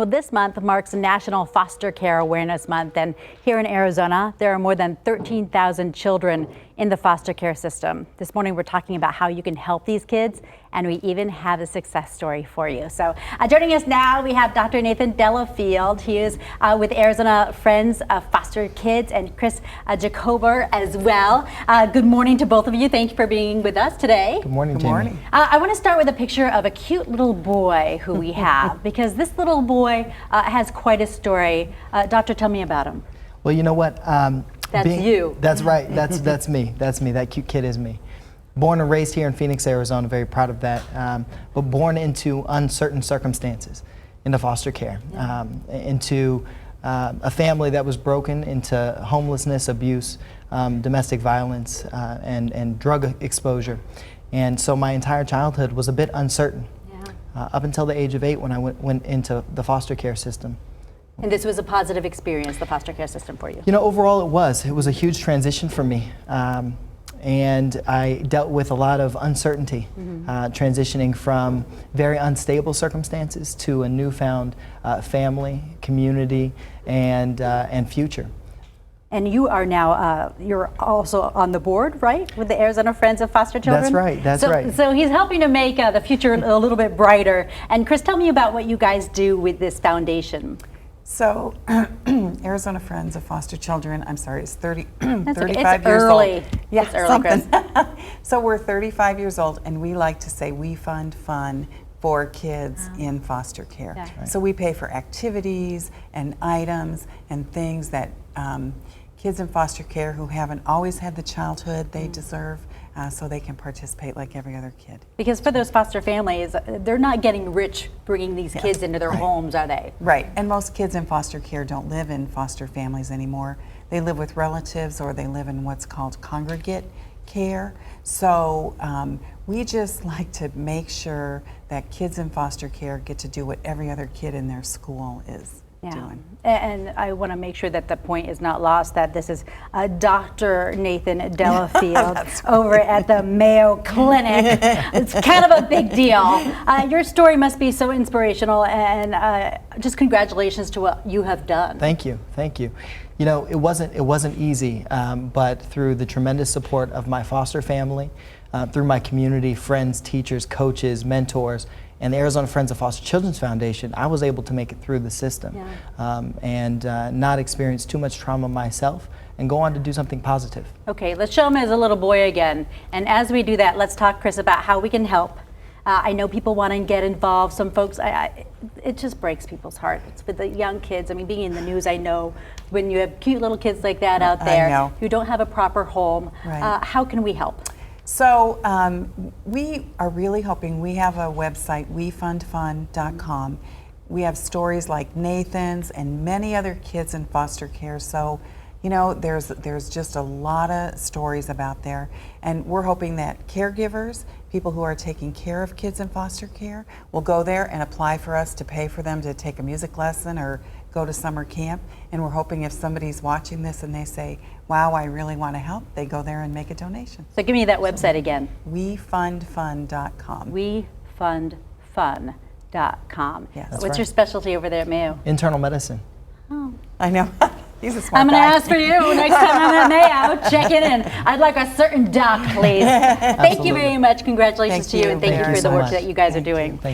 Well, this month marks National Foster Care Awareness Month, and here in Arizona, there are more than 13,000 children in the foster care system. This morning, we're talking about how you can help these kids, and we even have a success story for you. So joining us now, we have Dr. Nathan Delafield. He is with Arizona Friends of Foster Kids, and Chris Jacober as well. Good morning to both of you. Thank you for being with us today. Good morning, Good Jamie. morning. I want to start with a picture of a cute little boy who we have, because this little boy has quite a story. Doctor, tell me about him. Well, you know what? That's you. That's right. That's me. That's me. That cute kid is me. Born and raised here in Phoenix, Arizona. Very proud of that. But born into uncertain circumstances, into foster care, into a family that was broken, into homelessness, abuse, domestic violence, and drug exposure. And so my entire childhood was a bit uncertain. Up until the age of 8 when I went into the foster care system. And this was a positive experience, the foster care system for you? You know, overall it was a huge transition for me. And I dealt with a lot of uncertainty, transitioning from very unstable circumstances to a newfound family, community, and future. And you are now, you're also on the board, right? With the Arizona Friends of Foster Children? That's right, that's right. So he's helping to make the future a little bit brighter. And Chris, tell me about what you guys do with this foundation. So, Arizona Friends of Foster Children, I'm sorry, it's 35 It's years early. old. Yeah, it's early, Chris. So we're 35 years old, and we like to say we fund fun for kids in foster care. Yeah. Right. So we pay for activities and items and things that kids in foster care who haven't always had the childhood they deserve, so they can participate like every other kid. Because for those foster families, they're not getting rich bringing these kids into their homes, are they? Right, and most kids in foster care don't live in foster families anymore. They live with relatives, or they live in what's called congregate care. So we just like to make sure that kids in foster care get to do what every other kid in their school is doing. And I want to make sure that the point is not lost that this is Dr. Nathan Delafield over at the Mayo Clinic. It's kind of a big deal. Your story must be so inspirational, and just congratulations to what you have done. Thank you, thank you. You know, it wasn't easy, but through the tremendous support of my foster family, through my community, friends, teachers, coaches, mentors, and the Arizona Friends of Foster Children's Foundation, I was able to make it through the system and not experience too much trauma myself and go on to do something positive. Okay, let's show him as a little boy again. And as we do that, let's talk, Chris, about how we can help. I know people want to get involved. Some folks, it just breaks people's hearts with the young kids. I mean, being in the news, I know when you have cute little kids like that out there who don't have a proper home, how can we help? So we are really hoping. We have a website, wefundfun.com. We have stories like Nathan's and many other kids in foster care. So, you know, there's just a lot of stories about there. And we're hoping that caregivers, people who are taking care of kids in foster care, will go there and apply for us to pay for them to take a music lesson or go to summer camp. And we're hoping if somebody's watching this and they say, wow, I really want to help, they go there and make a donation. So give me that website again. wefundfun.com. wefundfun.com. Yes. What's right. your specialty over there at Mayo? Internal medicine. Oh. I know. He's a smart I'm going to guy. ask for you next time I'm at Mayo. Check in. I'd like a certain doc, please. Thank you very much. Congratulations Thank to you, you and thank you very for the work much. that you guys are Thank doing. you. Thank you.